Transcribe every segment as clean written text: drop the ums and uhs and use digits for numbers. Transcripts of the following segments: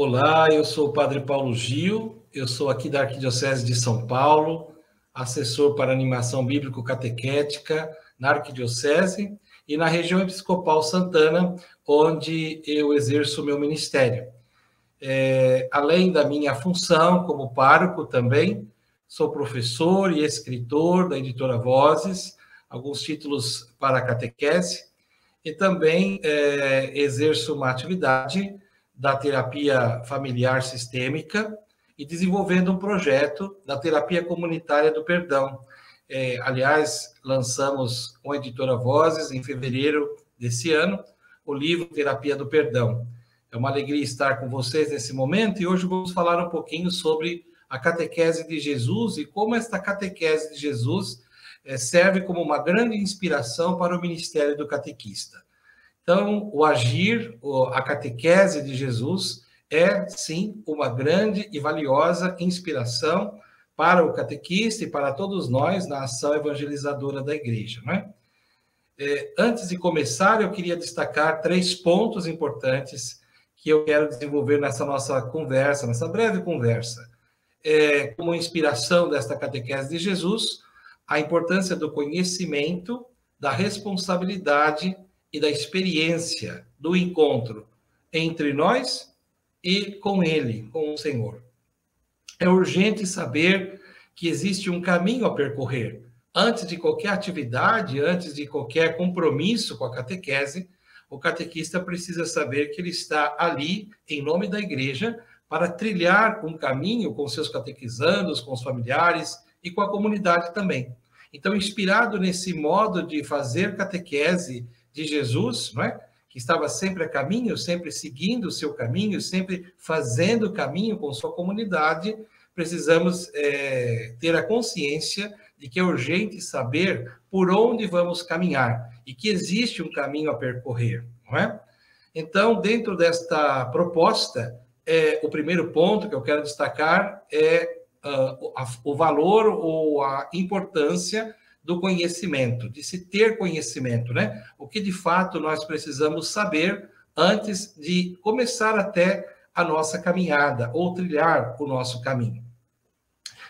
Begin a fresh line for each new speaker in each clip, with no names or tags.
Olá, eu sou o Padre Paulo Gil, eu sou aqui da Arquidiocese de São Paulo, assessor para animação bíblico-catequética na Arquidiocese e na região episcopal Santana, onde eu exerço o meu ministério. Além da minha função como pároco também, sou professor e escritor da editora Vozes, alguns títulos para a catequese, e também exerço uma atividade da terapia familiar sistêmica e desenvolvendo um projeto da terapia comunitária do perdão. Aliás, lançamos com a editora Vozes, em fevereiro desse ano, o livro Terapia do Perdão. É uma alegria estar com vocês nesse momento e hoje vamos falar um pouquinho sobre a catequese de Jesus e como esta catequese de Jesus serve como uma grande inspiração para o ministério do catequista. Então, o agir, a catequese de Jesus é, sim, uma grande e valiosa inspiração para o catequista e para todos nós na ação evangelizadora da igreja, não é? Antes de começar, eu queria destacar 3 pontos importantes que eu quero desenvolver nessa nossa conversa, nessa breve conversa. Como inspiração desta catequese de Jesus, a importância do conhecimento, da responsabilidade e da experiência do encontro entre nós e com Ele, com o Senhor. É urgente saber que existe um caminho a percorrer. Antes de qualquer atividade, antes de qualquer compromisso com a catequese, o catequista precisa saber que ele está ali, em nome da igreja, para trilhar um caminho com seus catequizandos, com os familiares e com a comunidade também. Então, inspirado nesse modo de fazer catequese de Jesus, não é? Que estava sempre a caminho, sempre seguindo o seu caminho, sempre fazendo caminho com sua comunidade, precisamos ter a consciência de que é urgente saber por onde vamos caminhar e que existe um caminho a percorrer, não é? Então, dentro desta proposta, o primeiro ponto que eu quero destacar é o valor ou a importância do conhecimento, de se ter conhecimento, né? O que de fato nós precisamos saber antes de começar até a nossa caminhada ou trilhar o nosso caminho.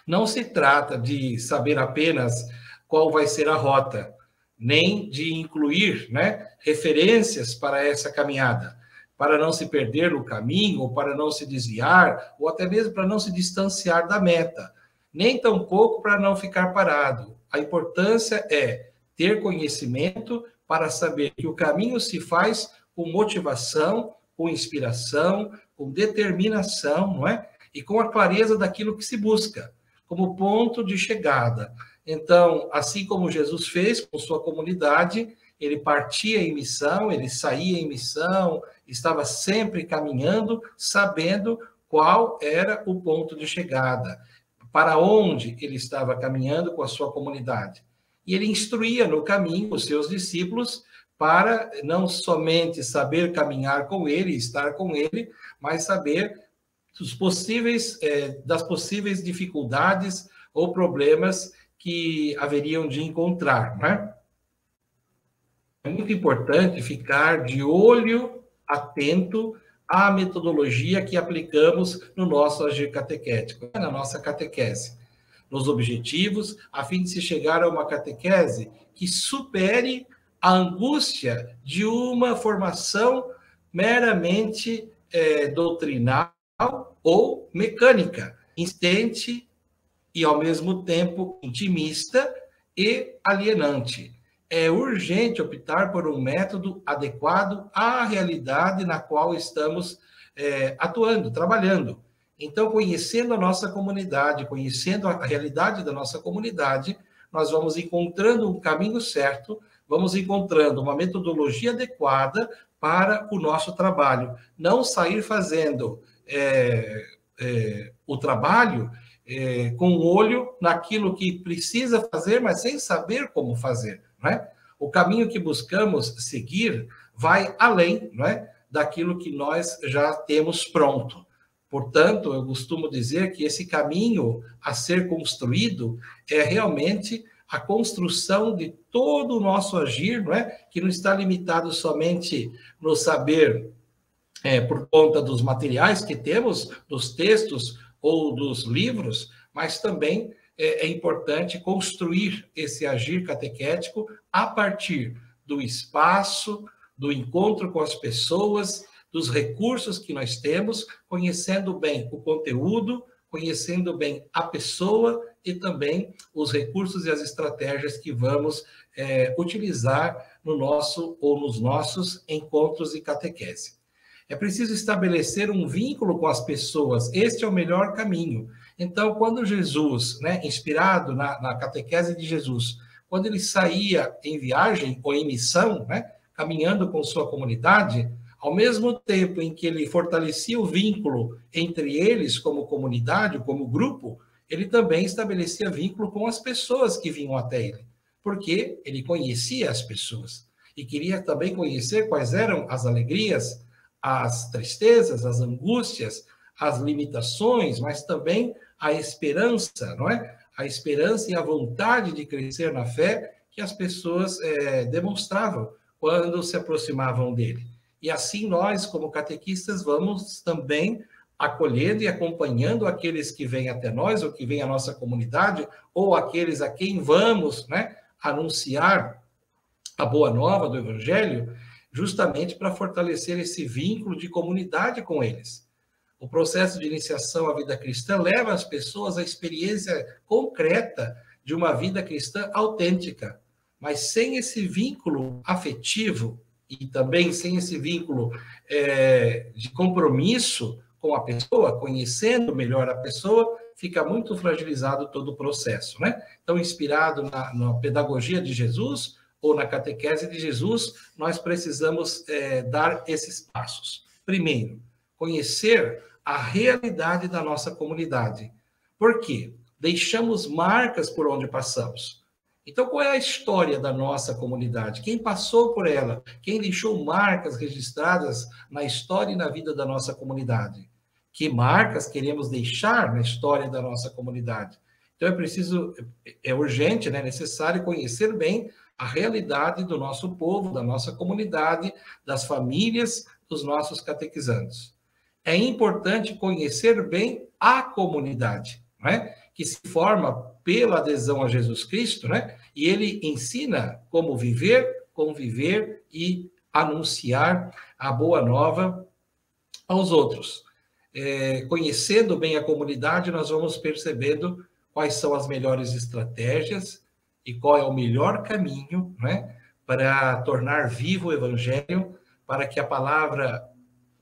Não se trata de saber apenas qual vai ser a rota, nem de incluir, né, referências para essa caminhada, para não se perder no caminho, ou para não se desviar, ou até mesmo para não se distanciar da meta, nem tampouco para não ficar parado. A importância é ter conhecimento para saber que o caminho se faz com motivação, com inspiração, com determinação, não é? E com a clareza daquilo que se busca, como ponto de chegada. Então, assim como Jesus fez com sua comunidade, ele partia em missão, ele saía em missão, estava sempre caminhando, sabendo qual era o ponto de chegada, para onde ele estava caminhando com a sua comunidade. E ele instruía no caminho os seus discípulos para não somente saber caminhar com ele, estar com ele, mas saber das possíveis dificuldades ou problemas que haveriam de encontrar, né? É muito importante ficar de olho atento à metodologia que aplicamos no nosso agir catequético, na nossa catequese, nos objetivos, a fim de se chegar a uma catequese que supere a angústia de uma formação meramente doutrinal ou mecânica, insistente e, ao mesmo tempo, intimista e alienante. É urgente optar por um método adequado à realidade na qual estamos atuando, trabalhando. Então, conhecendo a nossa comunidade, conhecendo a realidade da nossa comunidade, nós vamos encontrando um caminho certo, vamos encontrando uma metodologia adequada para o nosso trabalho. Não sair fazendo o trabalho com o olho naquilo que precisa fazer, mas sem saber como fazer, não é? O caminho que buscamos seguir vai além, não é, daquilo que nós já temos pronto. Portanto, eu costumo dizer que esse caminho a ser construído é realmente a construção de todo o nosso agir, não é? Que não está limitado somente no saber por conta dos materiais que temos, dos textos ou dos livros, mas também é importante construir esse agir catequético a partir do espaço, do encontro com as pessoas, dos recursos que nós temos, conhecendo bem o conteúdo, conhecendo bem a pessoa e também os recursos e as estratégias que vamos utilizar no nosso ou nos nossos encontros e catequese. É preciso estabelecer um vínculo com as pessoas, este é o melhor caminho. Então, quando Jesus, inspirado na catequese de Jesus, quando ele saía em viagem ou em missão, caminhando com sua comunidade, ao mesmo tempo em que ele fortalecia o vínculo entre eles como comunidade, como grupo, ele também estabelecia vínculo com as pessoas que vinham até ele, porque ele conhecia as pessoas e queria também conhecer quais eram as alegrias, as tristezas, as angústias, as limitações, mas também a esperança, não é? A esperança e a vontade de crescer na fé que as pessoas demonstravam quando se aproximavam dele. E assim nós, como catequistas, vamos também acolhendo e acompanhando aqueles que vêm até nós, ou que vêm à nossa comunidade, ou aqueles a quem vamos, anunciar a boa nova do Evangelho, justamente para fortalecer esse vínculo de comunidade com eles. O processo de iniciação à vida cristã leva as pessoas à experiência concreta de uma vida cristã autêntica, mas sem esse vínculo afetivo e também sem esse vínculo de compromisso com a pessoa, conhecendo melhor a pessoa, fica muito fragilizado todo o processo, Então, inspirado na pedagogia de Jesus ou na catequese de Jesus, nós precisamos dar esses passos. Primeiro, conhecer a realidade da nossa comunidade. Por quê? Deixamos marcas por onde passamos. Então, qual é a história da nossa comunidade? Quem passou por ela? Quem deixou marcas registradas na história e na vida da nossa comunidade? Que marcas queremos deixar na história da nossa comunidade? Então, é urgente, necessário conhecer bem a realidade do nosso povo, da nossa comunidade, das famílias dos nossos catequizandos. É importante conhecer bem a comunidade, que se forma pela adesão a Jesus Cristo, e ele ensina como viver, conviver e anunciar a boa nova aos outros. Conhecendo bem a comunidade, nós vamos percebendo quais são as melhores estratégias e qual é o melhor caminho, para tornar vivo o Evangelho, para que a palavra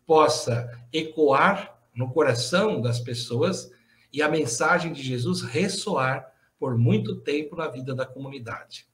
possa ecoar no coração das pessoas e a mensagem de Jesus ressoar por muito tempo na vida da comunidade.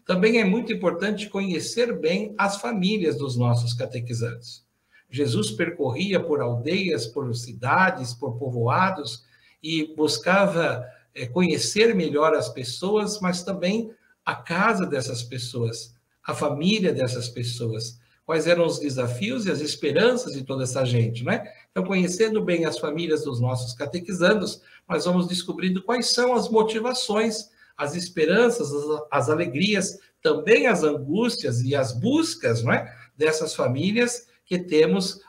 Também é muito importante conhecer bem as famílias dos nossos catequizandos. Jesus percorria por aldeias, por cidades, por povoados e buscava conhecer melhor as pessoas, mas também a casa dessas pessoas, a família dessas pessoas. Quais eram os desafios e as esperanças de toda essa gente, Então, conhecendo bem as famílias dos nossos catequizandos, nós vamos descobrindo quais são as motivações, as esperanças, as alegrias, também as angústias e as buscas, dessas famílias que temos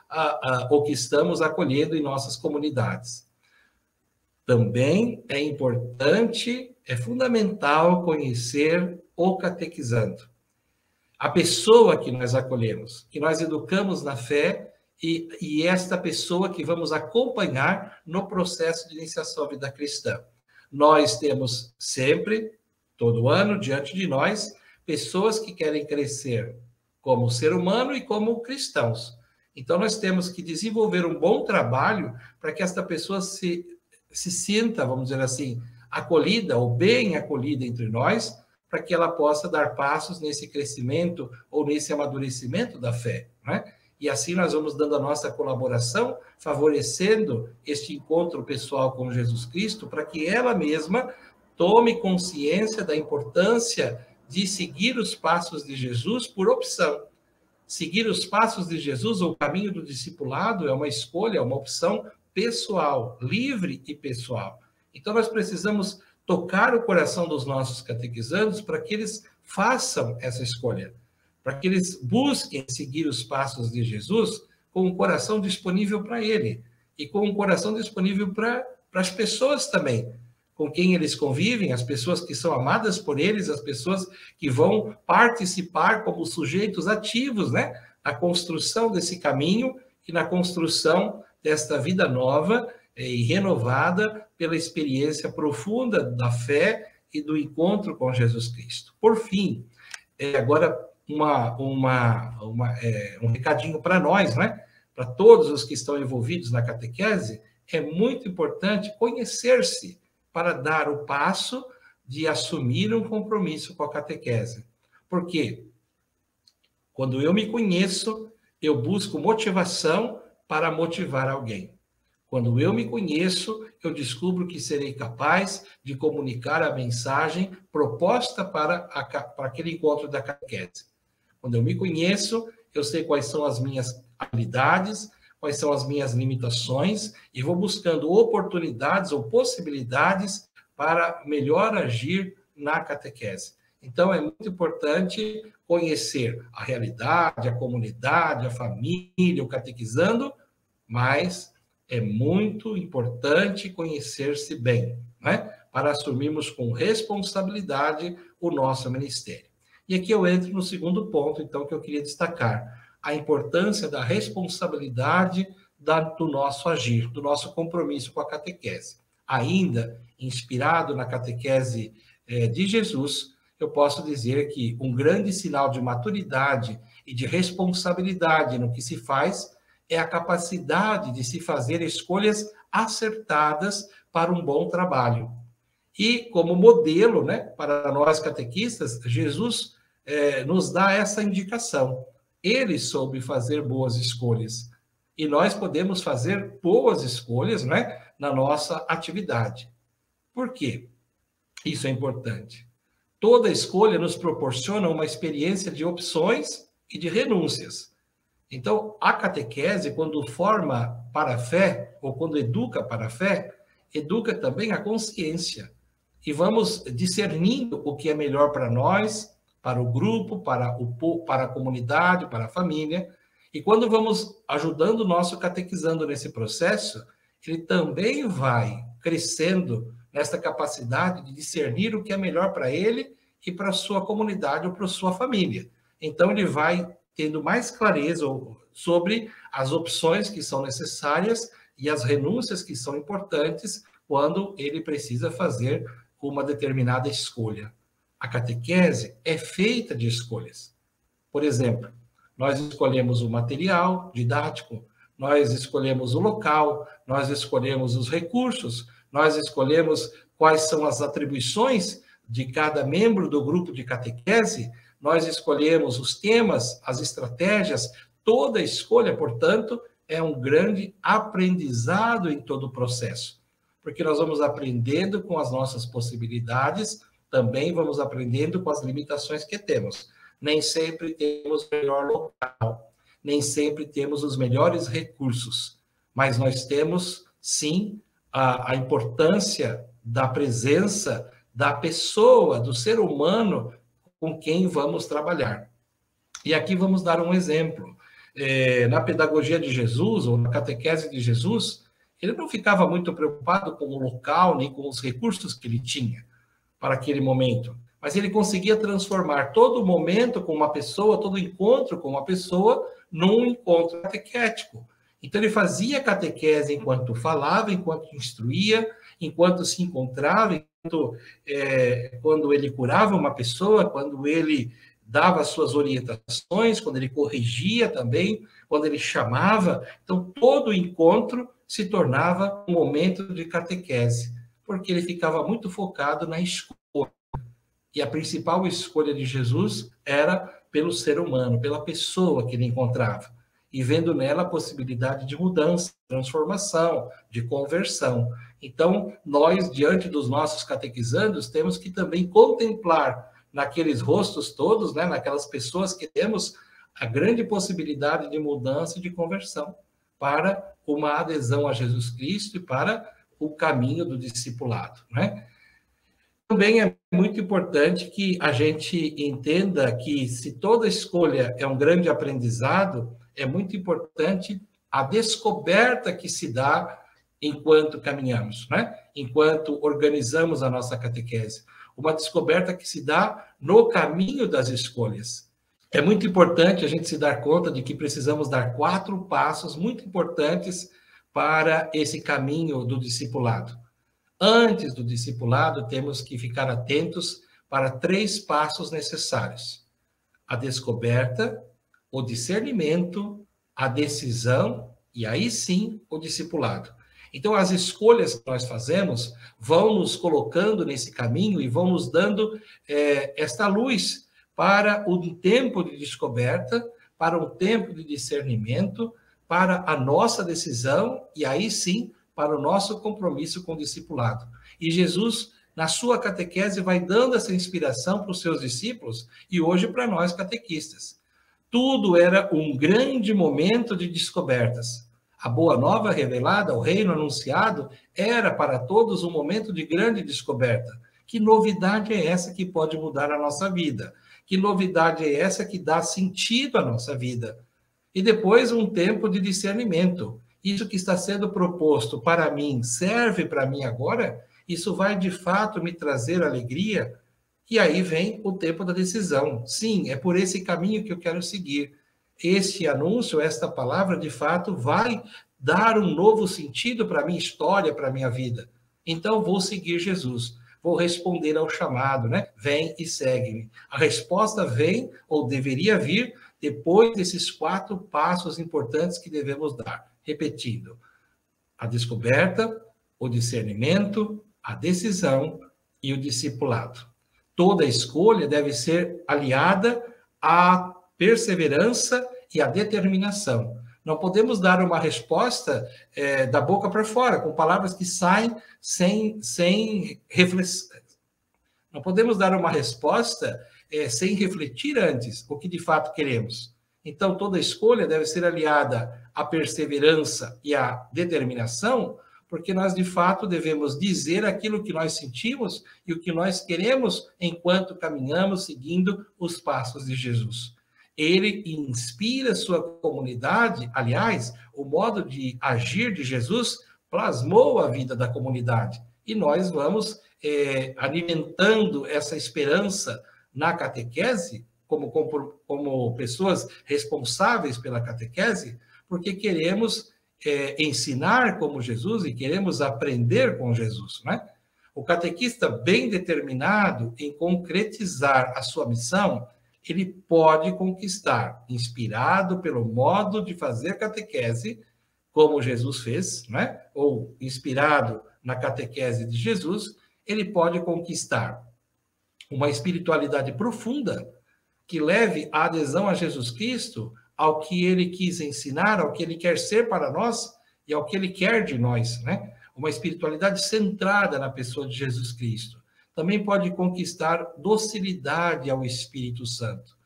ou que estamos acolhendo em nossas comunidades. Também é importante, é fundamental conhecer o catequizando. A pessoa que nós acolhemos, que nós educamos na fé, e esta pessoa que vamos acompanhar no processo de iniciação à vida cristã. Nós temos sempre, todo ano, diante de nós, pessoas que querem crescer como ser humano e como cristãos. Então, nós temos que desenvolver um bom trabalho para que esta pessoa se sinta, vamos dizer assim, acolhida ou bem acolhida entre nós, para que ela possa dar passos nesse crescimento ou nesse amadurecimento da fé, E assim nós vamos dando a nossa colaboração, favorecendo este encontro pessoal com Jesus Cristo, para que ela mesma tome consciência da importância de seguir os passos de Jesus por opção. Seguir os passos de Jesus, ou o caminho do discipulado, é uma escolha, é uma opção pessoal, livre e pessoal. Então, nós precisamos tocar o coração dos nossos catequizandos para que eles façam essa escolha, para que eles busquem seguir os passos de Jesus, com o coração disponível para ele e com o coração disponível para as pessoas também, com quem eles convivem, as pessoas que são amadas por eles, as pessoas que vão participar como sujeitos ativos, né, na construção desse caminho e na construção desta vida nova e renovada pela experiência profunda da fé e do encontro com Jesus Cristo. Por fim, agora um recadinho para nós, né? Para todos os que estão envolvidos na catequese, é muito importante conhecer-se para dar o passo de assumir um compromisso com a catequese. Por quê? Quando eu me conheço, eu busco motivação para motivar alguém. Quando eu me conheço, eu descubro que serei capaz de comunicar a mensagem proposta para aquele encontro da catequese. Quando eu me conheço, eu sei quais são as minhas habilidades, quais são as minhas limitações, e vou buscando oportunidades ou possibilidades para melhor agir na catequese. Então, é muito importante conhecer a realidade, a comunidade, a família, o catequizando, mas é muito importante conhecer-se bem, né? Para assumirmos com responsabilidade o nosso ministério. E aqui eu entro no segundo ponto, então, que eu queria destacar: a importância da responsabilidade do nosso agir, do nosso compromisso com a catequese. Ainda inspirado na catequese de Jesus, eu posso dizer que um grande sinal de maturidade e de responsabilidade no que se faz é a capacidade de se fazer escolhas acertadas para um bom trabalho. E como modelo, né, para nós catequistas, Jesus nos dá essa indicação. Ele soube fazer boas escolhas. E nós podemos fazer boas escolhas, né, na nossa atividade. Por quê? Isso é importante. Toda escolha nos proporciona uma experiência de opções e de renúncias. Então, a catequese, quando forma para a fé, ou quando educa para a fé, educa também a consciência. E vamos discernindo o que é melhor para nós, para o grupo, para a comunidade, para a família. E quando vamos ajudando o nosso catequizando nesse processo, ele também vai crescendo nessa capacidade de discernir o que é melhor para ele e para a sua comunidade ou para a sua família. Então, ele vai tendo mais clareza sobre as opções que são necessárias e as renúncias que são importantes quando ele precisa fazer uma determinada escolha. A catequese é feita de escolhas. Por exemplo, nós escolhemos o material didático, nós escolhemos o local, nós escolhemos os recursos, nós escolhemos quais são as atribuições de cada membro do grupo de catequese, nós escolhemos os temas, as estratégias. Toda escolha, portanto, é um grande aprendizado em todo o processo, porque nós vamos aprendendo com as nossas possibilidades, também vamos aprendendo com as limitações que temos. Nem sempre temos o melhor local, nem sempre temos os melhores recursos, mas nós temos, sim, a importância da presença da pessoa, do ser humano com quem vamos trabalhar. E aqui vamos dar um exemplo. Na pedagogia de Jesus, ou na catequese de Jesus, ele não ficava muito preocupado com o local, nem com os recursos que ele tinha para aquele momento, mas ele conseguia transformar todo momento com uma pessoa, todo encontro com uma pessoa, num encontro catequético. Então, ele fazia catequese enquanto falava, enquanto instruía, enquanto se encontrava, quando ele curava uma pessoa, quando ele dava as suas orientações, quando ele corrigia também, quando ele chamava. Então, todo encontro se tornava um momento de catequese, porque ele ficava muito focado na escolha. E a principal escolha de Jesus era pelo ser humano, pela pessoa que ele encontrava, e vendo nela a possibilidade de mudança, transformação, de conversão. Então, nós, diante dos nossos catequizandos, temos que também contemplar naqueles rostos todos, né, naquelas pessoas que temos a grande possibilidade de mudança e de conversão para uma adesão a Jesus Cristo e para o caminho do discipulado, né? Também é muito importante que a gente entenda que, se toda escolha é um grande aprendizado, é muito importante a descoberta que se dá enquanto caminhamos, né? Enquanto organizamos a nossa catequese. Uma descoberta que se dá no caminho das escolhas. É muito importante a gente se dar conta de que precisamos dar 4 passos muito importantes para esse caminho do discipulado. Antes do discipulado, temos que ficar atentos para 3 passos necessários: a descoberta, o discernimento, a decisão e aí sim o discipulado. Então, as escolhas que nós fazemos vão nos colocando nesse caminho e vão nos dando esta luz para um tempo de descoberta, para um tempo de discernimento, para a nossa decisão e aí sim para o nosso compromisso com o discipulado. E Jesus, na sua catequese, vai dando essa inspiração para os seus discípulos e hoje para nós catequistas. Tudo era um grande momento de descobertas. A boa nova revelada, o reino anunciado, era para todos um momento de grande descoberta. Que novidade é essa que pode mudar a nossa vida? Que novidade é essa que dá sentido à nossa vida? E depois um tempo de discernimento. Isso que está sendo proposto para mim serve para mim agora? Isso vai de fato me trazer alegria? E aí vem o tempo da decisão. Sim, é por esse caminho que eu quero seguir. Este anúncio, esta palavra, de fato, vai dar um novo sentido para a minha história, para a minha vida. Então, vou seguir Jesus. Vou responder ao chamado, né? Vem e segue-me. A resposta vem, ou deveria vir, depois desses 4 passos importantes que devemos dar. Repetindo: a descoberta, o discernimento, a decisão e o discipulado. Toda escolha deve ser aliada à perseverança e à determinação. Não podemos dar uma resposta da boca para fora, com palavras que saem sem reflexão. Não podemos dar uma resposta sem refletir antes o que de fato queremos. Então, toda escolha deve ser aliada à perseverança e à determinação, porque nós, de fato, devemos dizer aquilo que nós sentimos e o que nós queremos enquanto caminhamos seguindo os passos de Jesus. Ele inspira sua comunidade, aliás, o modo de agir de Jesus plasmou a vida da comunidade. E nós vamos alimentando essa esperança na catequese, como pessoas responsáveis pela catequese, porque queremos ensinar como Jesus e queremos aprender com Jesus, né? O catequista bem determinado em concretizar a sua missão, ele pode conquistar, inspirado pelo modo de fazer catequese, como Jesus fez, né? Ou inspirado na catequese de Jesus, ele pode conquistar uma espiritualidade profunda que leve a adesão a Jesus Cristo, ao que ele quis ensinar, ao que ele quer ser para nós e ao que ele quer de nós, né? Uma espiritualidade centrada na pessoa de Jesus Cristo. Também pode conquistar docilidade ao Espírito Santo.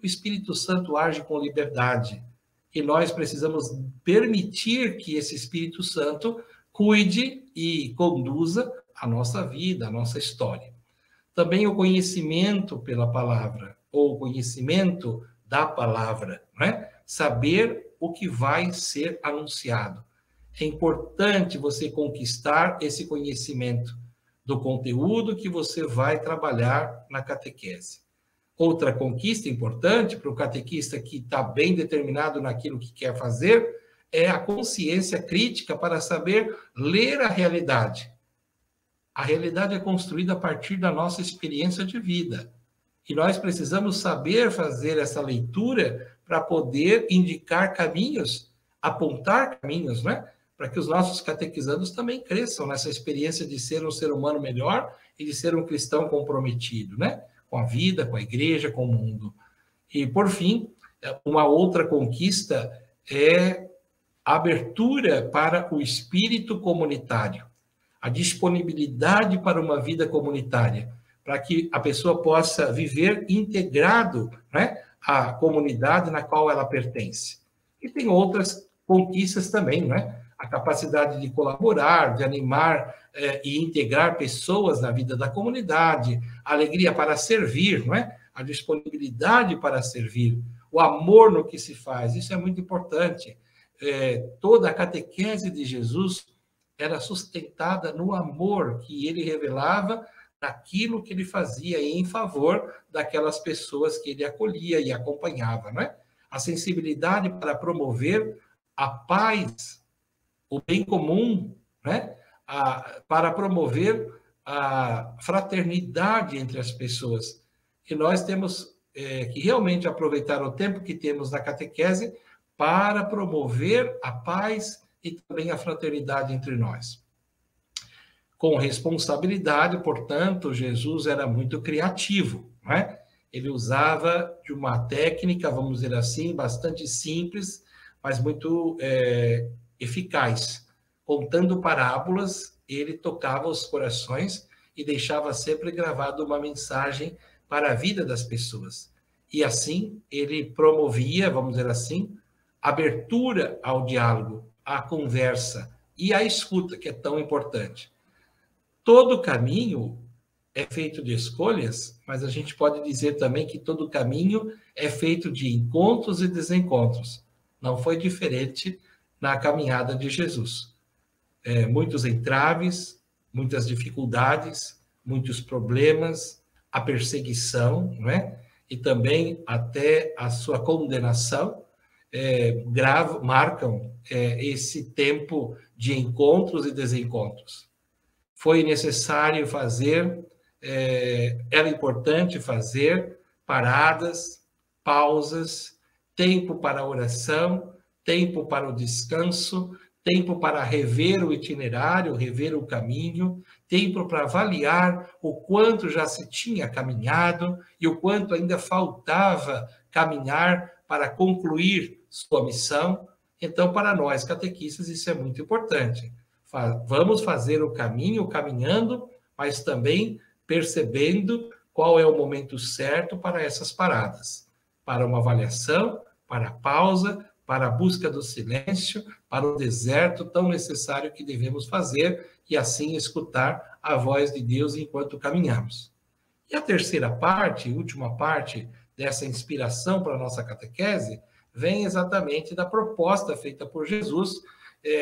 O Espírito Santo age com liberdade e nós precisamos permitir que esse Espírito Santo cuide e conduza a nossa vida, a nossa história. Também o conhecimento pela palavra, ou o conhecimento da palavra, né? Saber o que vai ser anunciado. É importante você conquistar esse conhecimento do conteúdo que você vai trabalhar na catequese. Outra conquista importante para o catequista que está bem determinado naquilo que quer fazer é a consciência crítica para saber ler a realidade. A realidade é construída a partir da nossa experiência de vida. E nós precisamos saber fazer essa leitura para poder indicar caminhos, apontar caminhos, né? Para que os nossos catequizandos também cresçam nessa experiência de ser um ser humano melhor e de ser um cristão comprometido, né? Com a vida, com a igreja, com o mundo. E, por fim, uma outra conquista é a abertura para o espírito comunitário, a disponibilidade para uma vida comunitária, para que a pessoa possa viver integrado, né, à comunidade na qual ela pertence. E tem outras conquistas também, né? a capacidade de colaborar, de animar e integrar pessoas na vida da comunidade, a alegria para servir, não é? A disponibilidade para servir, o amor no que se faz, isso é muito importante. Toda a catequese de Jesus era sustentada no amor que ele revelava naquilo que ele fazia em favor daquelas pessoas que ele acolhia e acompanhava, não é? A sensibilidade para promover a paz, o bem comum, né? Para promover a fraternidade entre as pessoas. E nós temos que realmente aproveitar o tempo que temos na catequese para promover a paz e também a fraternidade entre nós. Com responsabilidade, portanto, Jesus era muito criativo, não é? Ele usava de uma técnica, vamos dizer assim, bastante simples, mas muito eficaz. Contando parábolas, ele tocava os corações e deixava sempre gravado uma mensagem para a vida das pessoas. E assim, ele promovia, vamos dizer assim, abertura ao diálogo, à conversa e à escuta, que é tão importante. Todo caminho é feito de escolhas, mas a gente pode dizer também que todo caminho é feito de encontros e desencontros. Não foi diferente na caminhada de Jesus. Muitos entraves, muitas dificuldades, muitos problemas, a perseguição, não é? E também até a sua condenação, marcam esse tempo de encontros e desencontros. Foi necessário fazer, era importante fazer paradas, pausas, tempo para a oração, tempo para o descanso, tempo para rever o itinerário, rever o caminho, tempo para avaliar o quanto já se tinha caminhado e o quanto ainda faltava caminhar para concluir sua missão. Então, para nós, catequistas, isso é muito importante. Vamos fazer o caminho caminhando, mas também percebendo qual é o momento certo para essas paradas, para uma avaliação, para a pausa, para a busca do silêncio, para o deserto tão necessário que devemos fazer e assim escutar a voz de Deus enquanto caminhamos. E a terceira parte, última parte dessa inspiração para a nossa catequese, vem exatamente da proposta feita por Jesus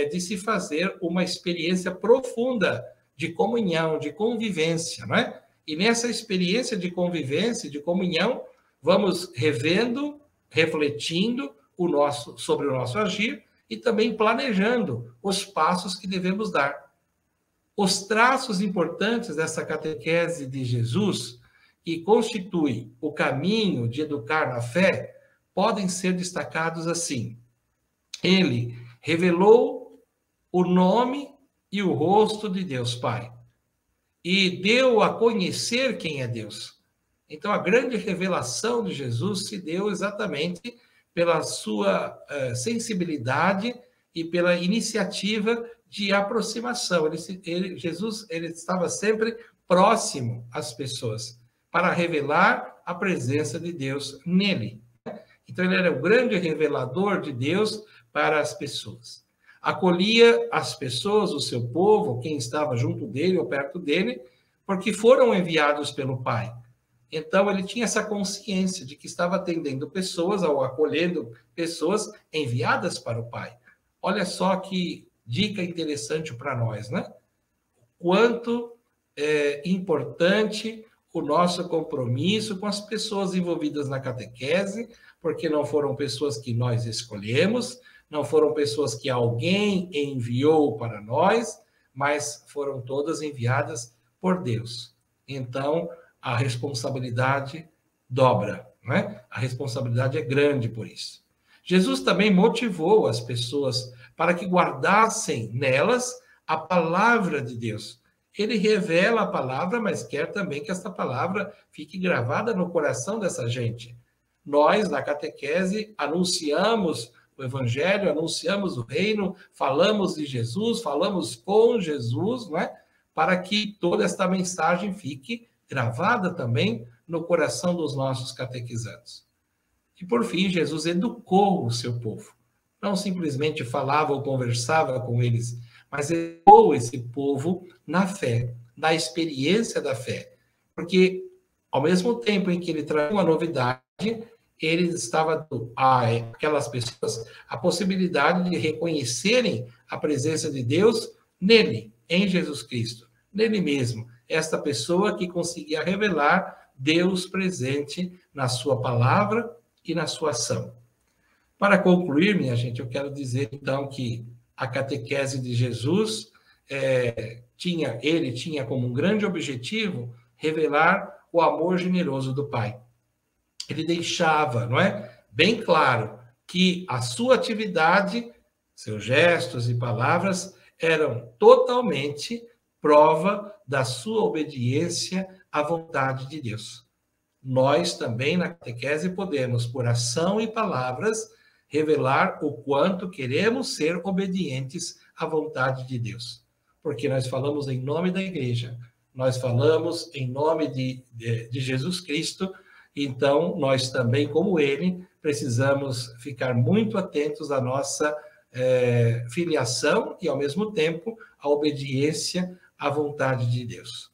de se fazer uma experiência profunda de comunhão, de convivência, não é? E nessa experiência de convivência, de comunhão, vamos revendo, refletindo sobre o nosso agir e também planejando os passos que devemos dar. Os traços importantes dessa catequese de Jesus, que constitui o caminho de educar na fé, podem ser destacados assim. Ele revelou o nome e o rosto de Deus Pai e deu a conhecer quem é Deus. Então, a grande revelação de Jesus se deu exatamente pela sua sensibilidade e pela iniciativa de aproximação. Jesus estava sempre próximo às pessoas para revelar a presença de Deus nele. Então, ele era o grande revelador de Deus para as pessoas. Acolhia as pessoas, o seu povo, quem estava junto dele ou perto dele, porque foram enviados pelo Pai. Então, ele tinha essa consciência de que estava atendendo pessoas, ou acolhendo pessoas enviadas para o Pai. Olha só que dica interessante para nós, né? Quanto é importante o nosso compromisso com as pessoas envolvidas na catequese, porque não foram pessoas que nós escolhemos, não foram pessoas que alguém enviou para nós, mas foram todas enviadas por Deus. Então, a responsabilidade dobra, não é? A responsabilidade é grande por isso. Jesus também motivou as pessoas para que guardassem nelas a palavra de Deus. Ele revela a palavra, mas quer também que essa palavra fique gravada no coração dessa gente. Nós, na catequese, anunciamos o Evangelho, anunciamos o reino, falamos de Jesus, falamos com Jesus, não é? Para que toda esta mensagem fique gravada também no coração dos nossos catequizandos. E, por fim, Jesus educou o seu povo. não simplesmente falava ou conversava com eles, mas educou esse povo na fé, na experiência da fé. Porque, ao mesmo tempo em que ele trazia uma novidade, ele estava dando àquelas pessoas a possibilidade de reconhecerem a presença de Deus nele, em Jesus Cristo, nele mesmo. Esta pessoa que conseguia revelar Deus presente na sua palavra e na sua ação. Para concluir, minha gente, eu quero dizer, então, que a catequese de Jesus tinha como um grande objetivo revelar o amor generoso do Pai. Ele deixava, não é, bem claro que a sua atividade, seus gestos e palavras eram totalmente prova da sua obediência à vontade de Deus. Nós também, na catequese, podemos, por ação e palavras, revelar o quanto queremos ser obedientes à vontade de Deus. Porque nós falamos em nome da igreja, nós falamos em nome de Jesus Cristo, então nós também, como ele, precisamos ficar muito atentos à nossa filiação e, ao mesmo tempo, à obediência à vontade de Deus.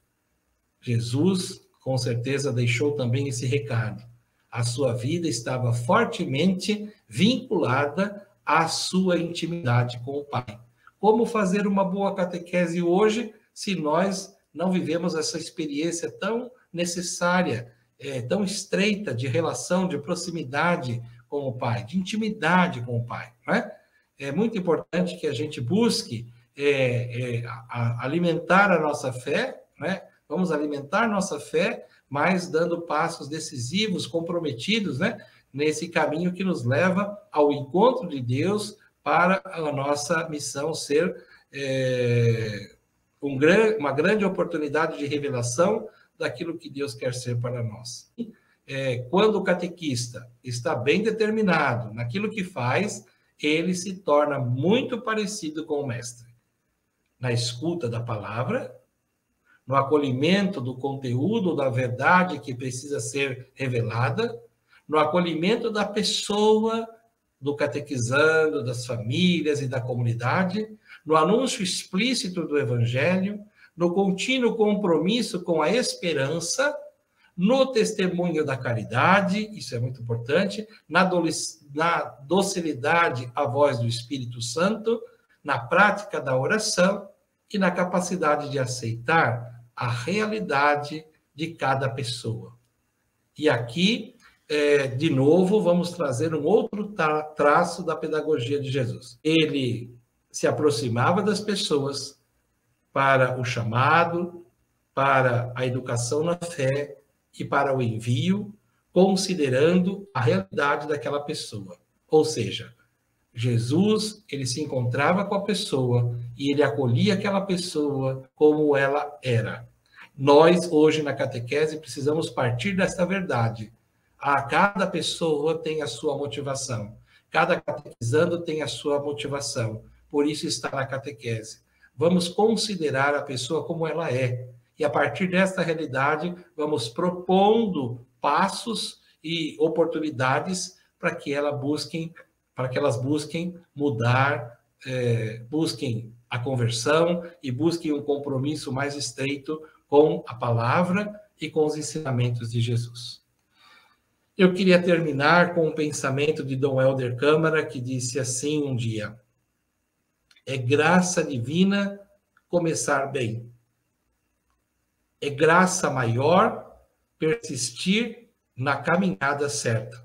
Jesus, com certeza, deixou também esse recado. A sua vida estava fortemente vinculada à sua intimidade com o Pai. Como fazer uma boa catequese hoje se nós não vivemos essa experiência tão necessária, tão estreita de relação, de proximidade com o Pai, de intimidade com o Pai, não é? É muito importante que a gente busque alimentar a nossa fé, né? Vamos alimentar nossa fé, mas dando passos decisivos, comprometidos, né? Nesse caminho que nos leva ao encontro de Deus para a nossa missão ser uma grande oportunidade de revelação daquilo que Deus quer ser para nós. Quando o catequista está bem determinado naquilo que faz, ele se torna muito parecido com o mestre. Na escuta da palavra, no acolhimento do conteúdo, da verdade que precisa ser revelada, no acolhimento da pessoa, do catequizando, das famílias e da comunidade, no anúncio explícito do evangelho, no contínuo compromisso com a esperança, no testemunho da caridade, isso é muito importante, na docilidade à voz do Espírito Santo, na prática da oração e na capacidade de aceitar a realidade de cada pessoa. E aqui, de novo, vamos trazer um outro traço da pedagogia de Jesus. Ele se aproximava das pessoas para o chamado, para a educação na fé e para o envio, considerando a realidade daquela pessoa. Ou seja, Jesus, ele se encontrava com a pessoa e ele acolhia aquela pessoa como ela era. Nós, hoje, na catequese, precisamos partir dessa verdade. Cada pessoa tem a sua motivação. Cada catequizando tem a sua motivação. Por isso está na catequese. Vamos considerar a pessoa como ela é. E a partir desta realidade, vamos propondo passos e oportunidades para que elas busquem mudar, busquem a conversão e busquem um compromisso mais estreito com a palavra e com os ensinamentos de Jesus. Eu queria terminar com um pensamento de Dom Helder Câmara, que disse assim um dia: é graça divina começar bem. É graça maior persistir na caminhada certa.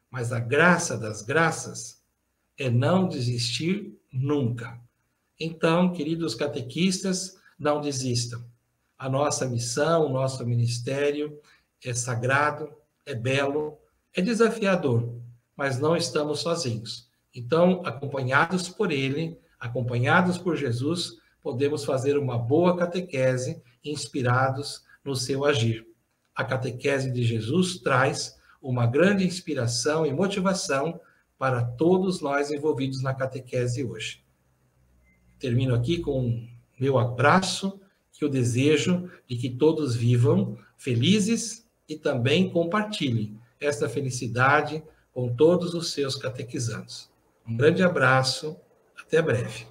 Mas a graça das graças é não desistir nunca. Então, queridos catequistas, não desistam. A nossa missão, o nosso ministério é sagrado, é belo, é desafiador, mas não estamos sozinhos. Então, acompanhados por ele, acompanhados por Jesus, podemos fazer uma boa catequese, inspirados no seu agir. A catequese de Jesus traz uma grande inspiração e motivação para todos nós envolvidos na catequese hoje. Termino aqui com meu abraço e o desejo de que todos vivam felizes e também compartilhem esta felicidade com todos os seus catequizandos. Um grande abraço, até breve.